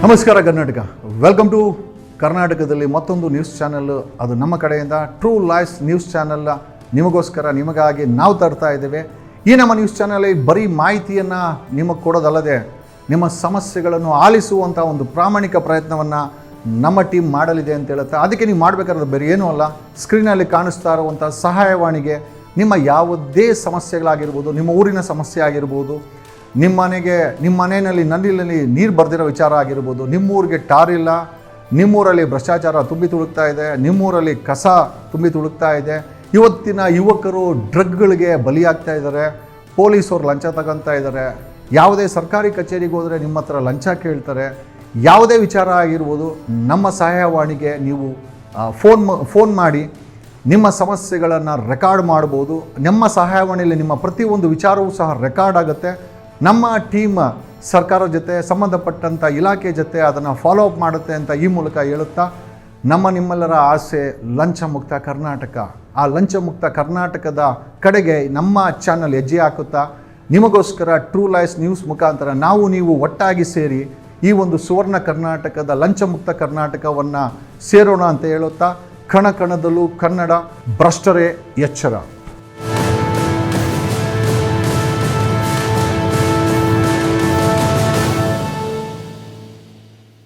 ನಮಸ್ಕಾರ Karnataka. Welcome to ಕರ್ನಾಟಕದಲ್ಲಿ ಮತ್ತೊಂದು ನ್ಯೂಸ್ ಚಾನಲ್. ಅದು ನಮ್ಮ ಕಡೆಯಿಂದ ಟ್ರೂ ಲೈಫ್ಸ್ ನ್ಯೂಸ್ ಚಾನಲ್ ನಿಮಗೋಸ್ಕರ ನಿಮಗಾಗಿ ನಾವು ತರ್ತಾ ಇದ್ದೇವೆ. ಈ ನಮ್ಮ ನ್ಯೂಸ್ ಚಾನಲ್ ಬರೀ ಮಾಹಿತಿಯನ್ನು ನಿಮಗೆ ಕೊಡೋದಲ್ಲದೆ ನಿಮ್ಮ ಸಮಸ್ಯೆಗಳನ್ನು ಆಲಿಸುವಂಥ ಒಂದು ಪ್ರಾಮಾಣಿಕ ಪ್ರಯತ್ನವನ್ನು ನಮ್ಮ ಟೀಮ್ ಮಾಡಲಿದೆ ಅಂತ ಹೇಳುತ್ತೆ. ಅದಕ್ಕೆ ನೀವು ಮಾಡಬೇಕಾದ್ರೆ ಬೇರೆ ಏನೂ ಅಲ್ಲ, ಸ್ಕ್ರೀನಲ್ಲಿ ಕಾಣಿಸ್ತಾ ಇರುವಂಥ ಸಹಾಯವಾಣಿಗೆ ನಿಮ್ಮ ಯಾವುದೇ ಸಮಸ್ಯೆಗಳಾಗಿರ್ಬೋದು, ನಿಮ್ಮ ಊರಿನ ಸಮಸ್ಯೆ ಆಗಿರ್ಬೋದು, ನಿಮ್ಮ ಮನೆಯಲ್ಲಿ ನಲ್ಲಿನಲ್ಲಿ ನೀರು ಬರ್ದಿರೋ ವಿಚಾರ ಆಗಿರ್ಬೋದು, ನಿಮ್ಮೂರಿಗೆ ಟಾರ್ ಇಲ್ಲ, ನಿಮ್ಮೂರಲ್ಲಿ ಭ್ರಷ್ಟಾಚಾರ ತುಂಬಿ ತುಳುಕ್ತಾ ಇದೆ, ನಿಮ್ಮೂರಲ್ಲಿ ಕಸ ತುಂಬಿ ತುಳುಕ್ತಾ ಇದೆ, ಇವತ್ತಿನ ಯುವಕರು ಡ್ರಗ್ಗಳಿಗೆ ಬಲಿಯಾಗ್ತಾ ಇದ್ದಾರೆ, ಪೊಲೀಸರು ಲಂಚ ತಗೊತಾ ಇದ್ದಾರೆ, ಯಾವುದೇ ಸರ್ಕಾರಿ ಕಚೇರಿಗೆ ಹೋದರೆ ನಿಮ್ಮ ಹತ್ರ ಲಂಚ ಕೇಳ್ತಾರೆ, ಯಾವುದೇ ವಿಚಾರ ಆಗಿರ್ಬೋದು ನಮ್ಮ ಸಹಾಯವಾಣಿಗೆ ನೀವು ಫೋನ್ ಮಾಡಿ ನಿಮ್ಮ ಸಮಸ್ಯೆಗಳನ್ನು ರೆಕಾರ್ಡ್ ಮಾಡ್ಬೋದು. ನಮ್ಮ ಸಹಾಯವಾಣಿಯಲ್ಲಿ ನಿಮ್ಮ ಪ್ರತಿಯೊಂದು ವಿಚಾರವೂ ಸಹ ರೆಕಾರ್ಡ್ ಆಗುತ್ತೆ. ನಮ್ಮ ಟೀಮ್ ಸರ್ಕಾರದ ಜೊತೆ ಸಂಬಂಧಪಟ್ಟಂಥ ಇಲಾಖೆ ಜೊತೆ ಅದನ್ನು ಫಾಲೋ ಅಪ್ ಮಾಡುತ್ತೆ ಅಂತ ಈ ಮೂಲಕ ಹೇಳುತ್ತಾ, ನಿಮ್ಮೆಲ್ಲರ ಆಸೆ ಲಂಚ ಮುಕ್ತ ಕರ್ನಾಟಕ. ಆ ಲಂಚ ಮುಕ್ತ ಕರ್ನಾಟಕದ ಕಡೆಗೆ ನಮ್ಮ ಚಾನಲ್ ಹೆಜ್ಜೆ ಹಾಕುತ್ತಾ ನಿಮಗೋಸ್ಕರ ಟ್ರೂ ಲೈಫ್ಸ್ ನ್ಯೂಸ್ ಮುಖಾಂತರ ನೀವು ಒಟ್ಟಾಗಿ ಸೇರಿ ಈ ಒಂದು ಸುವರ್ಣ ಕರ್ನಾಟಕದ ಲಂಚ ಮುಕ್ತ ಕರ್ನಾಟಕವನ್ನು ಸೇರೋಣ ಅಂತ ಹೇಳುತ್ತಾ, ಕಣ ಕಣದಲ್ಲೂ ಕನ್ನಡ, ಭ್ರಷ್ಟರೇ ಎಚ್ಚರ.